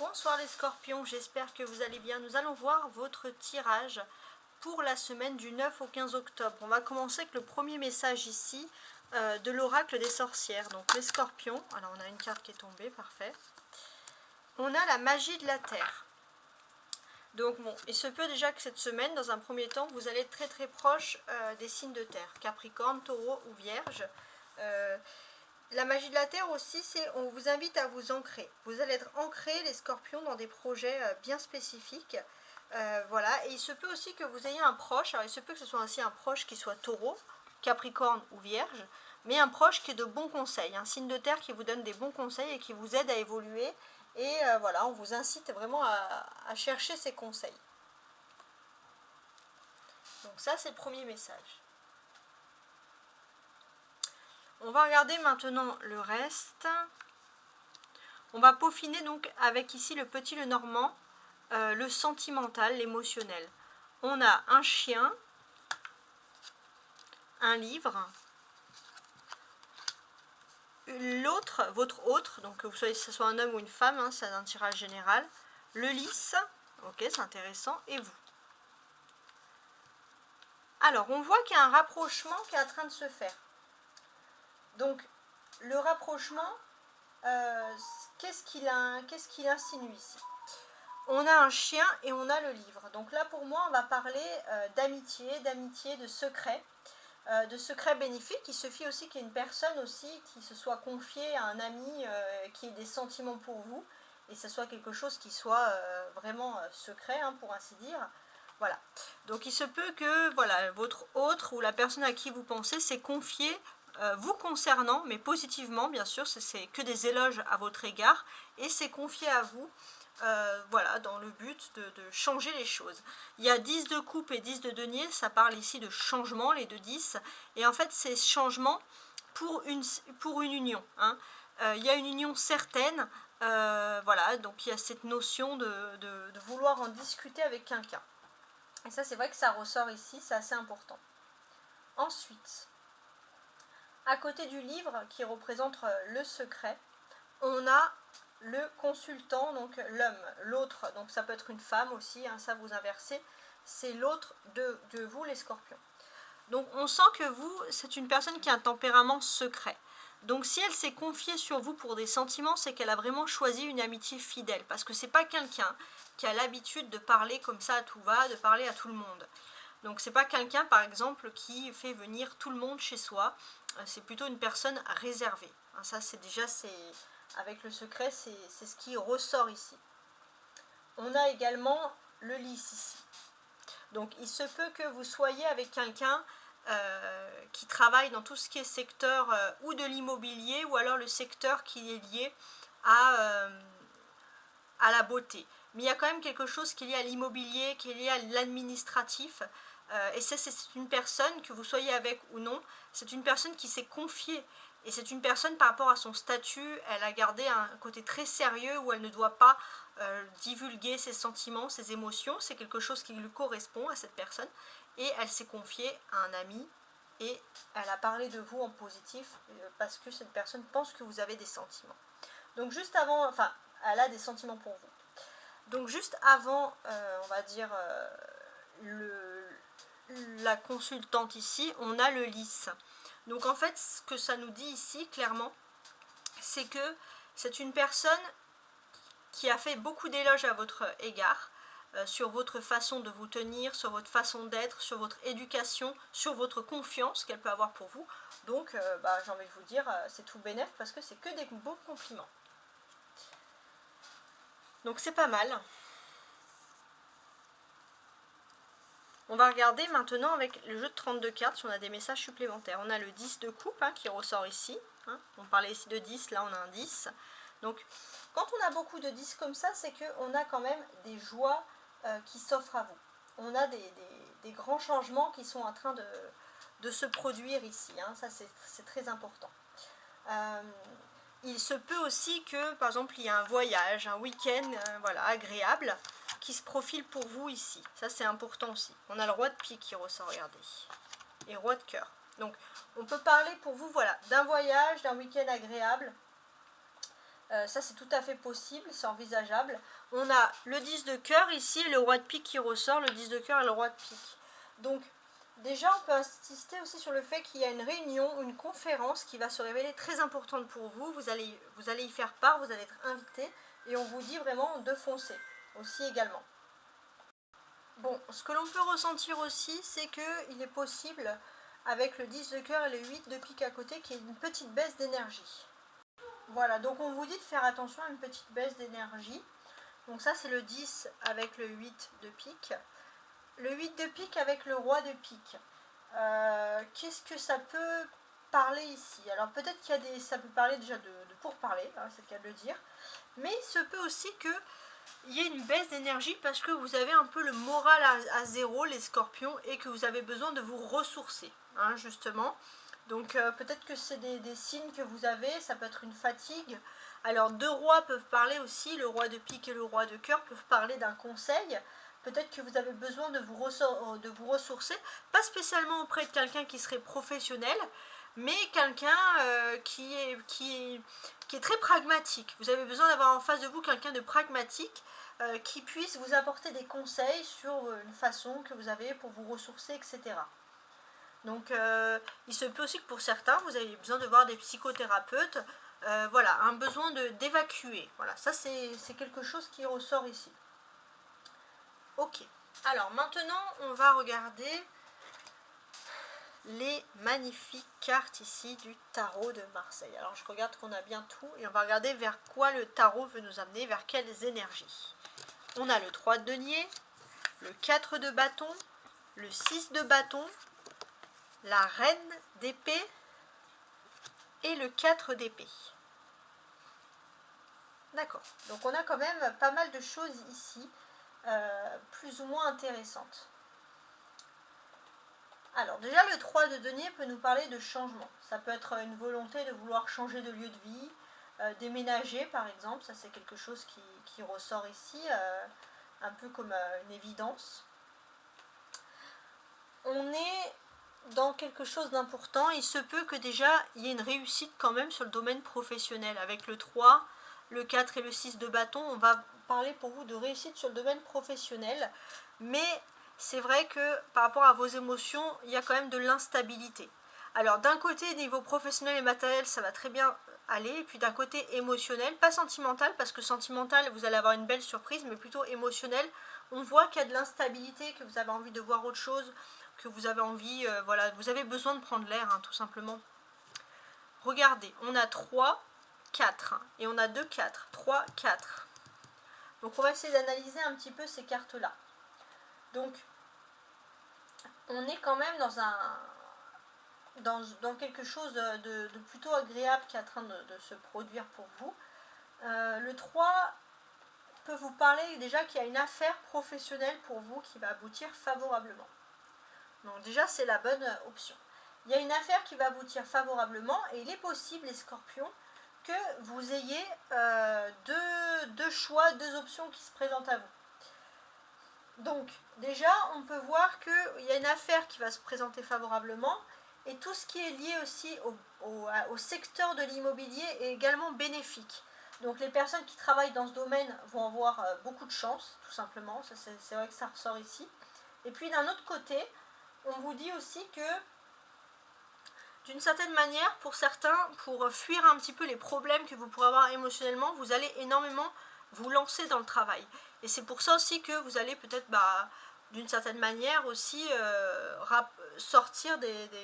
Bonsoir les scorpions, j'espère que vous allez bien. Nous allons voir votre tirage pour la semaine du 9 au 15 octobre. On va commencer avec le premier message ici de l'oracle des sorcières. Donc les scorpions, alors on a une carte qui est tombée, parfait. On a la magie de la terre. Donc bon, il se peut déjà que cette semaine, dans un premier temps, vous allez être très proche des signes de terre. Capricorne, Taureau ou Vierge. La magie de la terre aussi, c'est on vous invite à vous ancrer. Vous allez être ancrés, les scorpions, dans des projets bien spécifiques. Voilà, et il se peut aussi que vous ayez un proche, alors il se peut que ce soit aussi un proche qui soit Taureau, Capricorne ou Vierge, mais un proche qui est de bons conseils, un signe de terre qui vous donne des bons conseils et qui vous aide à évoluer. Et voilà, on vous incite vraiment à chercher ces conseils. Donc ça, c'est le premier message. On va regarder maintenant le reste. On va peaufiner donc avec ici le petit Lenormand, le sentimental, l'émotionnel. On a un chien, un livre, l'autre, votre autre, donc que ce soit un homme ou une femme, hein, c'est un tirage général, le lys, ok, c'est intéressant, et vous. Alors, on voit qu'il y a un rapprochement qui est en train de se faire. Donc, le rapprochement, qu'est-ce qu'il insinue ici? On a un chien et on a le livre. Donc là, pour moi, on va parler d'amitié, de secret bénéfique. Il suffit aussi qu'il y ait une personne aussi qui se soit confiée à un ami qui ait des sentiments pour vous, et ce soit quelque chose qui soit vraiment secret, hein, pour ainsi dire. Voilà. Donc il se peut que voilà, votre autre ou la personne à qui vous pensez s'est confiée vous concernant, mais positivement, bien sûr, c'est que des éloges à votre égard, et c'est confié à vous. Voilà, dans le but de changer les choses. Il y a 10 de coupe et 10 de denier, ça parle ici de changement, les deux 10, et en fait c'est changement pour une union, hein. Il y a une union certaine, voilà, donc il y a cette notion de vouloir en discuter avec quelqu'un. Et ça, c'est vrai que ça ressort ici, c'est assez important. Ensuite, à côté du livre qui représente le secret, on a le consultant, donc l'homme, l'autre, donc ça peut être une femme aussi, hein, ça vous inversez, c'est l'autre de vous les scorpions. Donc on sent que vous, c'est une personne qui a un tempérament secret. Donc si elle s'est confiée sur vous pour des sentiments, c'est qu'elle a vraiment choisi une amitié fidèle, parce que c'est pas quelqu'un qui a l'habitude de parler comme ça à tout va, de parler à tout le monde. Donc c'est pas quelqu'un par exemple qui fait venir tout le monde chez soi, c'est plutôt une personne réservée. Ça c'est déjà, avec le secret, c'est ce qui ressort ici. On a également le lys ici. Donc il se peut que vous soyez avec quelqu'un qui travaille dans tout ce qui est secteur ou de l'immobilier, ou alors le secteur qui est lié à la beauté. Mais il y a quand même quelque chose qui est lié à l'immobilier, qui est lié à l'administratif. Et c'est une personne, que vous soyez avec ou non, c'est une personne qui s'est confiée. Et c'est une personne, par rapport à son statut, elle a gardé un côté très sérieux où elle ne doit pas divulguer ses sentiments, ses émotions. C'est quelque chose qui lui correspond à cette personne. Et elle s'est confiée à un ami et elle a parlé de vous en positif parce que cette personne pense que vous avez des sentiments. Donc juste avant, enfin, elle a des sentiments pour vous. Donc juste avant, on va dire, la consultante ici, on a le lys. Donc en fait, ce que ça nous dit ici, clairement, c'est que c'est une personne qui a fait beaucoup d'éloges à votre égard, sur votre façon de vous tenir, sur votre façon d'être, sur votre éducation, sur votre confiance qu'elle peut avoir pour vous. Donc j'ai envie de vous dire, c'est tout bénef parce que c'est que des beaux compliments. Donc c'est pas mal. On va regarder maintenant avec le jeu de 32 cartes si on a des messages supplémentaires. On a le 10 de coupe, hein, qui ressort ici. Hein. On parlait ici de 10, là on a un 10. Donc quand on a beaucoup de 10 comme ça, c'est qu'on a quand même des joies qui s'offrent à vous. On a des grands changements qui sont en train de se produire ici. Hein. Ça c'est très important. Il se peut aussi que, par exemple, il y a un voyage, un week-end voilà, agréable qui se profile pour vous ici. Ça, c'est important aussi. On a le roi de pique qui ressort, regardez. Et roi de cœur. Donc, on peut parler pour vous, voilà, d'un voyage, d'un week-end agréable. Ça c'est tout à fait possible, c'est envisageable. On a le 10 de cœur ici et le roi de pique qui ressort, le 10 de cœur et le roi de pique. Donc déjà on peut insister aussi sur le fait qu'il y a une réunion, une conférence qui va se révéler très importante pour vous. Vous allez y faire part, vous allez être invité et on vous dit vraiment de foncer aussi également. Bon, ce que l'on peut ressentir aussi, c'est qu'il est possible, avec le 10 de cœur et le 8 de pique à côté, qu'il y ait une petite baisse d'énergie. Voilà, donc on vous dit de faire attention à une petite baisse d'énergie. Donc ça, c'est le 10 avec le 8 de pique. Le 8 de pique avec le roi de pique. Qu'est-ce que ça peut parler ici? Alors peut-être qu'il y a des... ça peut parler déjà de pourparler, hein, c'est le cas de le dire. Mais il se peut aussi qu'il y ait une baisse d'énergie parce que vous avez un peu le moral à zéro, les scorpions, et que vous avez besoin de vous ressourcer, hein, justement. Donc peut-être que c'est des signes que vous avez, ça peut être une fatigue. Alors deux rois peuvent parler aussi, le roi de pique et le roi de cœur peuvent parler d'un conseil. Peut-être que vous avez besoin de vous ressourcer, pas spécialement auprès de quelqu'un qui serait professionnel, mais quelqu'un qui est très pragmatique. Vous avez besoin d'avoir en face de vous quelqu'un de pragmatique qui puisse vous apporter des conseils sur une façon que vous avez pour vous ressourcer, etc. Donc il se peut aussi que pour certains, vous avez besoin de voir des psychothérapeutes. Voilà, un besoin d'évacuer. Voilà, ça c'est quelque chose qui ressort ici. Ok, alors maintenant on va regarder les magnifiques cartes ici du tarot de Marseille. Alors je regarde qu'on a bien tout et on va regarder vers quoi le tarot veut nous amener, vers quelles énergies. On a le 3 de denier, le 4 de bâton, le 6 de bâton, la reine d'épée et le 4 d'épée. D'accord, donc on a quand même pas mal de choses ici, plus ou moins intéressantes. Alors déjà le 3 de denier peut nous parler de changement. Ça peut être une volonté de vouloir changer de lieu de vie, déménager par exemple, ça c'est quelque chose qui ressort ici, un peu comme une évidence. On est dans quelque chose d'important, il se peut que déjà il y ait une réussite quand même sur le domaine professionnel. Avec le 3, le 4 et le 6 de bâton, on va parler pour vous de réussite sur le domaine professionnel, mais c'est vrai que par rapport à vos émotions, il y a quand même de l'instabilité. Alors d'un côté, niveau professionnel et matériel, ça va très bien aller, et puis d'un côté émotionnel, pas sentimental, parce que sentimental, vous allez avoir une belle surprise, mais plutôt émotionnel, on voit qu'il y a de l'instabilité, que vous avez envie de voir autre chose, que vous avez envie, voilà, vous avez besoin de prendre l'air, hein, tout simplement. Regardez, on a 3, 4, hein, et on a 2, 4, 3, 4. Donc on va essayer d'analyser un petit peu ces cartes-là. Donc, on est quand même dans quelque chose de plutôt agréable qui est en train de se produire pour vous. Le 3 peut vous parler déjà qu'il y a une affaire professionnelle pour vous qui va aboutir favorablement. Donc déjà, c'est la bonne option. Il y a une affaire qui va aboutir favorablement et il est possible, les scorpions, que vous ayez deux choix, deux options qui se présentent à vous. Donc déjà, on peut voir qu'il y a une affaire qui va se présenter favorablement et tout ce qui est lié aussi au secteur de l'immobilier est également bénéfique. Donc les personnes qui travaillent dans ce domaine vont avoir beaucoup de chance, tout simplement, c'est vrai que ça ressort ici. Et puis d'un autre côté, on vous dit aussi que d'une certaine manière, pour certains, pour fuir un petit peu les problèmes que vous pourrez avoir émotionnellement, vous allez énormément vous lancer dans le travail. Et c'est pour ça aussi que vous allez peut-être, d'une certaine manière aussi, sortir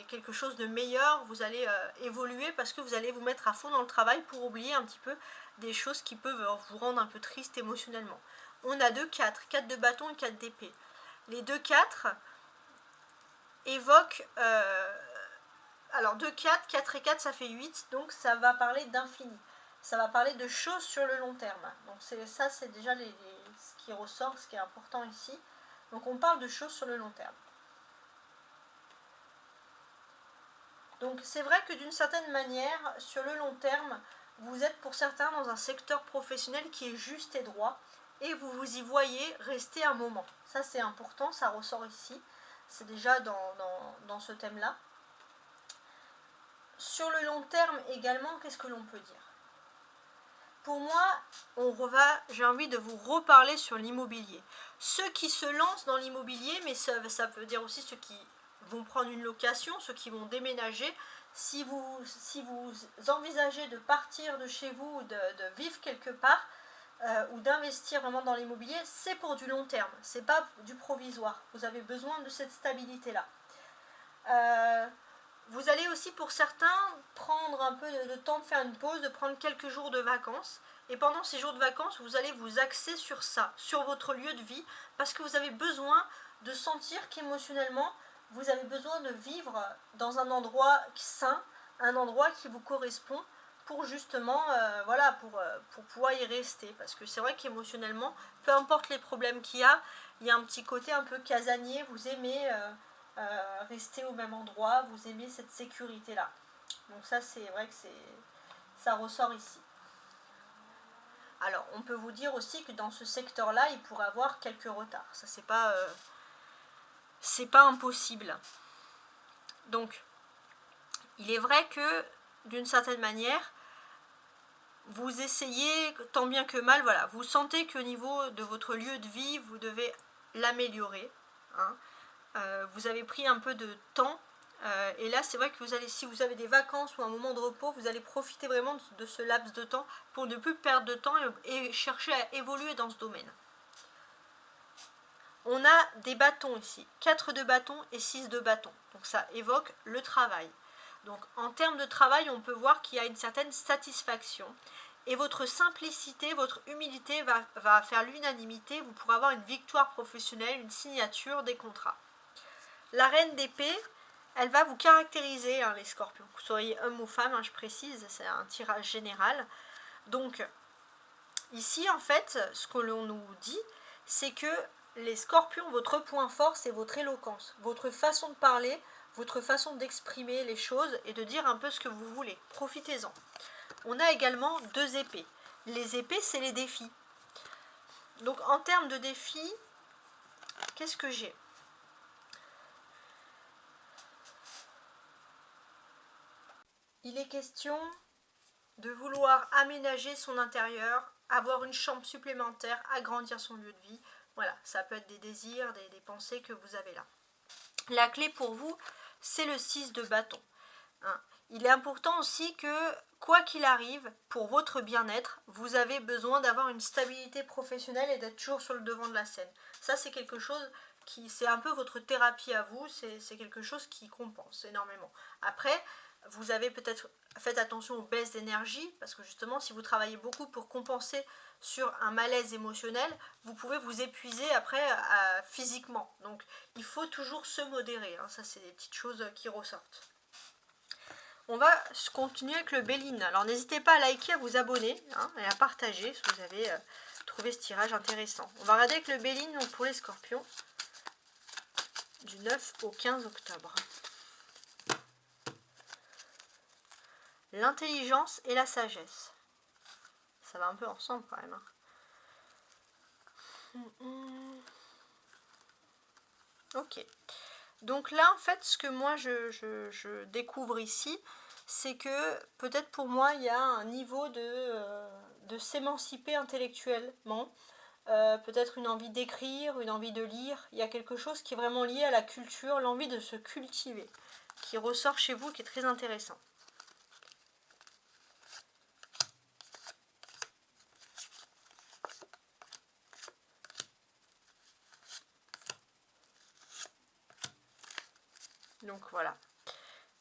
quelque chose de meilleur. Vous allez évoluer parce que vous allez vous mettre à fond dans le travail pour oublier un petit peu des choses qui peuvent vous rendre un peu triste émotionnellement. On a 2, 4, 4 de bâton et 4 d'épée. Les 2, 4 évoquent... alors 2, 4, 4 et 4 ça fait 8, donc ça va parler d'infini. Ça va parler de choses sur le long terme. Donc ça c'est déjà ce qui ressort, ce qui est important ici. Donc on parle de choses sur le long terme. Donc c'est vrai que d'une certaine manière, sur le long terme, vous êtes pour certains dans un secteur professionnel qui est juste et droit, et vous vous y voyez rester un moment. Ça c'est important, ça ressort ici. C'est déjà dans ce thème-là. Sur le long terme également, qu'est-ce que l'on peut dire? pour moi, j'ai envie de vous reparler sur l'immobilier. Ceux qui se lancent dans l'immobilier, mais ça veut dire aussi ceux qui vont prendre une location, ceux qui vont déménager. Si vous envisagez de partir de chez vous, de vivre quelque part, ou d'investir vraiment dans l'immobilier, c'est pour du long terme, c'est pas du provisoire. Vous avez besoin de cette stabilité-là. Vous allez aussi, pour certains, prendre un peu de temps de faire une pause, de prendre quelques jours de vacances. Et pendant ces jours de vacances, vous allez vous axer sur ça, sur votre lieu de vie, parce que vous avez besoin de sentir qu'émotionnellement, vous avez besoin de vivre dans un endroit sain, un endroit qui vous correspond, pour justement, voilà, pour pouvoir y rester. Parce que c'est vrai qu'émotionnellement, peu importe les problèmes qu'il y a un petit côté un peu casanier, vous aimez rester au même endroit, vous aimez cette sécurité-là. Donc ça, c'est vrai que ça ressort ici. Alors, on peut vous dire aussi que dans ce secteur-là, il pourrait avoir quelques retards. Ça, c'est pas impossible. Donc, il est vrai que, d'une certaine manière, vous essayez, tant bien que mal, voilà, vous sentez qu'au niveau de votre lieu de vie, vous devez l'améliorer. Hein. Vous avez pris un peu de temps. Et là, c'est vrai que si vous avez des vacances ou un moment de repos, vous allez profiter vraiment de ce laps de temps pour ne plus perdre de temps et chercher à évoluer dans ce domaine. On a des bâtons ici, 4 de bâtons et 6 de bâtons. Donc ça évoque le travail. Donc en termes de travail, on peut voir qu'il y a une certaine satisfaction. Et votre simplicité, votre humilité va faire l'unanimité. Vous pourrez avoir une victoire professionnelle, une signature des contrats. La reine d'épée, elle va vous caractériser, hein, les scorpions. Que vous soyez homme ou femme, hein, je précise, c'est un tirage général. Donc, ici, en fait, ce que l'on nous dit, c'est que les scorpions, votre point fort, c'est votre éloquence, votre façon de parler, votre façon d'exprimer les choses et de dire un peu ce que vous voulez. Profitez-en. On a également 2 épées. Les épées, c'est les défis. Donc, en termes de défis, qu'est-ce que j'ai ? Il est question de vouloir aménager son intérieur, avoir une chambre supplémentaire, agrandir son lieu de vie. Voilà, ça peut être des désirs, des pensées que vous avez là. La clé pour vous, c'est le 6 de bâton. Hein. Il est important aussi que, quoi qu'il arrive, pour votre bien-être, vous avez besoin d'avoir une stabilité professionnelle et d'être toujours sur le devant de la scène. Ça, c'est quelque chose c'est un peu votre thérapie à vous, c'est quelque chose qui compense énormément. Après, vous avez peut-être fait attention aux baisses d'énergie, parce que justement, si vous travaillez beaucoup pour compenser sur un malaise émotionnel, vous pouvez vous épuiser après physiquement. Donc, il faut toujours se modérer. Hein. Ça, c'est des petites choses qui ressortent. On va continuer avec le Béline. Alors, n'hésitez pas à liker, à vous abonner, hein, et à partager si vous avez trouvé ce tirage intéressant. On va regarder avec le Béline pour les scorpions du 9 au 15 octobre. L'intelligence et la sagesse. Ça va un peu ensemble quand même. Hein. Ok. Donc là, en fait, ce que moi je découvre ici, c'est que peut-être pour moi, il y a un niveau de s'émanciper intellectuellement. Peut-être une envie d'écrire, une envie de lire. Il y a quelque chose qui est vraiment lié à la culture, l'envie de se cultiver, qui ressort chez vous, qui est très intéressant. Donc voilà.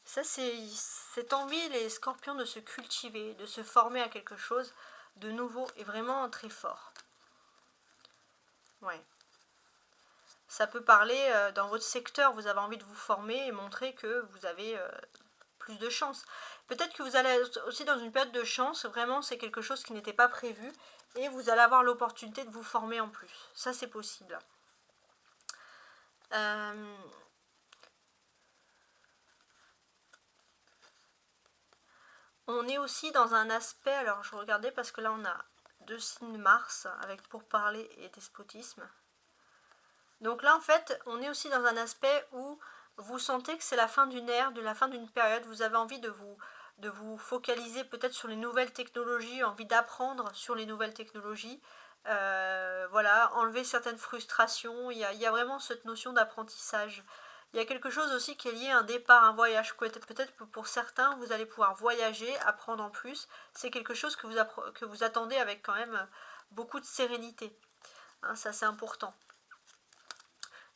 Ça, c'est cette envie, les scorpions, de se cultiver, de se former à quelque chose de nouveau est vraiment très fort. Ouais. Ça peut parler dans votre secteur, vous avez envie de vous former et montrer que vous avez plus de chance. Peut-être que vous allez aussi dans une période de chance, vraiment c'est quelque chose qui n'était pas prévu et vous allez avoir l'opportunité de vous former en plus. Ça, c'est possible. On est aussi dans un aspect, alors je regardais parce que là on a 2 signes Mars avec pourparler et despotisme. Donc là en fait on est aussi dans un aspect où vous sentez que c'est la fin d'une ère, de la fin d'une période, vous avez envie de de vous focaliser peut-être sur les nouvelles technologies, envie d'apprendre sur les nouvelles technologies. Voilà, enlever certaines frustrations. Il y a vraiment cette notion d'apprentissage. Il y a quelque chose aussi qui est lié à un départ, un voyage. Peut-être que pour certains, vous allez pouvoir voyager, apprendre en plus. C'est quelque chose que vous attendez avec quand même beaucoup de sérénité. Hein, ça, c'est important.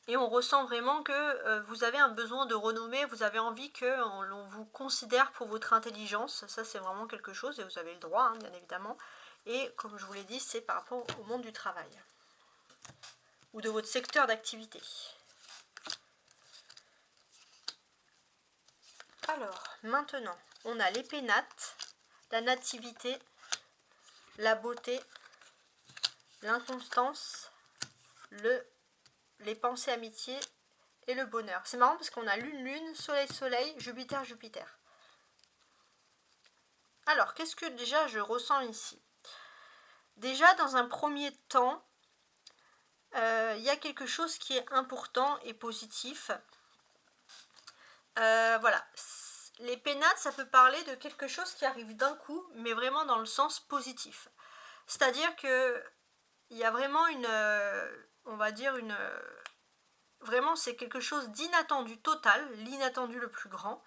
Et on ressent vraiment que vous avez un besoin de renommée, vous avez envie qu'on vous considère pour votre intelligence. Ça, c'est vraiment quelque chose, et vous avez le droit, hein, bien évidemment. Et comme je vous l'ai dit, c'est par rapport au monde du travail. Ou de votre secteur d'activité. Alors, maintenant, on a les pénates, la nativité, la beauté, l'inconstance, les pensées amitié et le bonheur. C'est marrant parce qu'on a lune, soleil, Jupiter. Alors, qu'est-ce que déjà je ressens ici? Déjà, dans un premier temps, il y a quelque chose qui est important et positif. Voilà. Les pénates, ça peut parler de quelque chose qui arrive d'un coup, mais vraiment dans le sens positif. C'est-à-dire que il y a vraiment on va dire vraiment c'est quelque chose d'inattendu total, l'inattendu le plus grand,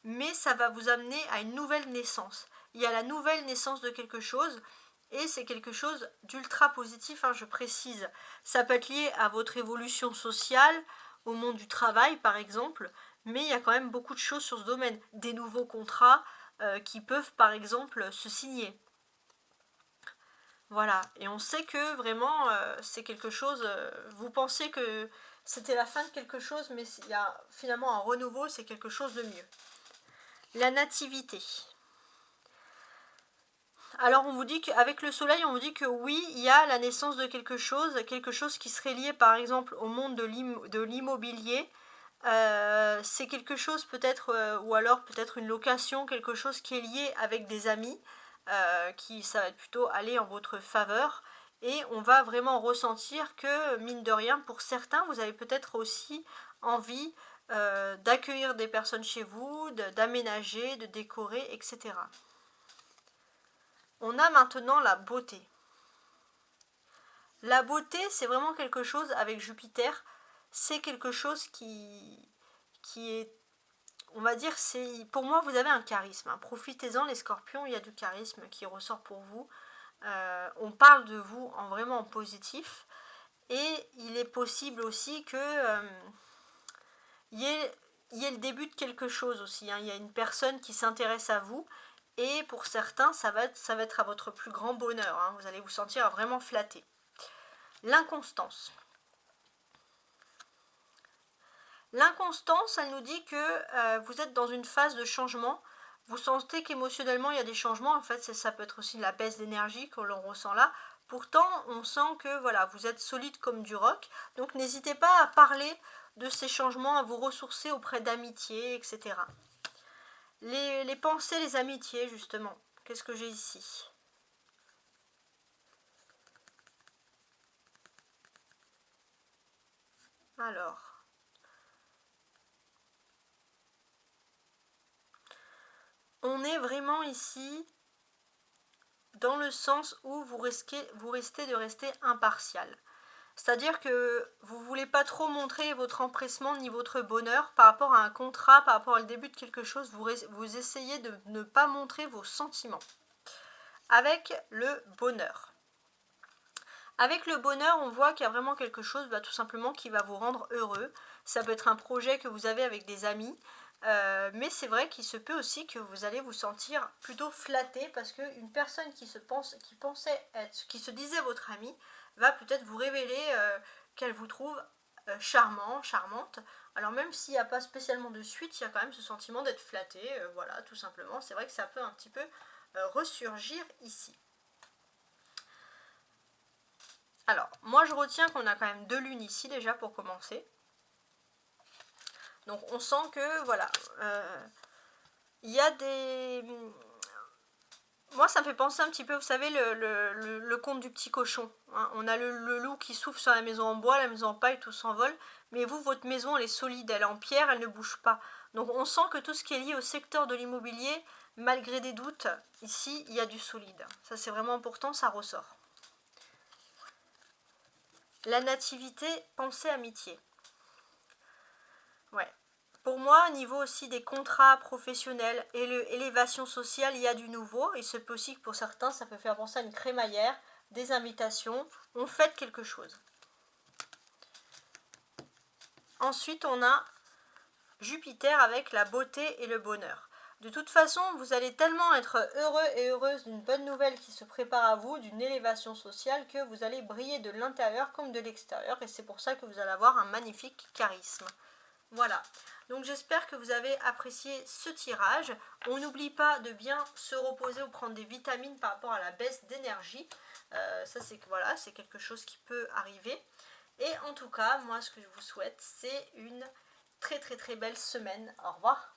mais ça va vous amener à une nouvelle naissance. Il y a la nouvelle naissance de quelque chose, et c'est quelque chose d'ultra positif, hein, je précise. Ça peut être lié à votre évolution sociale, au monde du travail par exemple, mais il y a quand même beaucoup de choses sur ce domaine. Des nouveaux contrats qui peuvent par exemple se signer. Voilà, et on sait que vraiment c'est quelque chose, vous pensez que c'était la fin de quelque chose, mais il y a finalement un renouveau, c'est quelque chose de mieux. La nativité. Alors on vous dit qu'avec le soleil, on vous dit que oui, il y a la naissance de quelque chose qui serait lié par exemple au monde de l'immobilier. C'est quelque chose peut-être, ou alors peut-être une location, quelque chose qui est lié avec des amis, ça va être plutôt aller en votre faveur. Et on va vraiment ressentir que, mine de rien, pour certains, vous avez peut-être aussi envie d'accueillir des personnes chez vous, d'aménager, de décorer, etc. On a maintenant la beauté. La beauté, c'est vraiment quelque chose avec Jupiter, c'est quelque chose qui est, on va dire, pour moi, vous avez un charisme. Hein. Profitez-en, les scorpions, il y a du charisme qui ressort pour vous. On parle de vous en vraiment positif. Et il est possible aussi que il y ait le début de quelque chose aussi. Hein. Il y a une personne qui s'intéresse à vous. Et pour certains, ça va être à votre plus grand bonheur. Hein. Vous allez vous sentir vraiment flatté. L'inconstance. L'inconstance, elle nous dit que vous êtes dans une phase de changement. Vous sentez qu'émotionnellement, il y a des changements. En fait, ça peut être aussi la baisse d'énergie que l'on ressent là. Pourtant, on sent que voilà, vous êtes solide comme du roc. Donc, n'hésitez pas à parler de ces changements, à vous ressourcer auprès d'amitié, etc. Les pensées, les amitiés, justement. Qu'est-ce que j'ai ici? Alors... on est vraiment ici dans le sens où vous restez de rester impartial. C'est-à-dire que vous ne voulez pas trop montrer votre empressement ni votre bonheur par rapport à un contrat, par rapport au début de quelque chose. Vous essayez de ne pas montrer vos sentiments. Avec le bonheur. Avec le bonheur, on voit qu'il y a vraiment quelque chose tout simplement qui va vous rendre heureux. Ça peut être un projet que vous avez avec des amis. Mais c'est vrai qu'il se peut aussi que vous allez vous sentir plutôt flatté parce qu'une personne qui se disait votre amie va peut-être vous révéler qu'elle vous trouve charmant, charmante. Alors même s'il n'y a pas spécialement de suite, il y a quand même ce sentiment d'être flatté, voilà, tout simplement. C'est vrai que ça peut un petit peu ressurgir ici. Alors, moi je retiens qu'on a quand même 2 lunes ici déjà pour commencer. Donc on sent que, voilà, il y a des... Moi ça me fait penser un petit peu, vous savez, le conte du petit cochon. Hein. On a le loup qui souffle sur la maison en bois, la maison en paille, tout s'envole. Mais vous, votre maison, elle est solide, elle est en pierre, elle ne bouge pas. Donc on sent que tout ce qui est lié au secteur de l'immobilier malgré des doutes, ici, il y a du solide. Ça, c'est vraiment important, ça ressort. La nativité, pensée, amitié. Ouais. Pour moi, au niveau aussi des contrats professionnels et l'élévation sociale, il y a du nouveau. Il se peut aussi que pour certains, ça peut faire penser à une crémaillère, des invitations. On fête quelque chose. Ensuite, on a Jupiter avec la beauté et le bonheur. De toute façon, vous allez tellement être heureux et heureuse d'une bonne nouvelle qui se prépare à vous, d'une élévation sociale, que vous allez briller de l'intérieur comme de l'extérieur. Et c'est pour ça que vous allez avoir un magnifique charisme. Voilà, donc j'espère que vous avez apprécié ce tirage. On n'oublie pas de bien se reposer ou prendre des vitamines par rapport à la baisse d'énergie. Ça, c'est voilà, c'est quelque chose qui peut arriver. Et en tout cas, moi, ce que je vous souhaite, c'est une très très très belle semaine. Au revoir.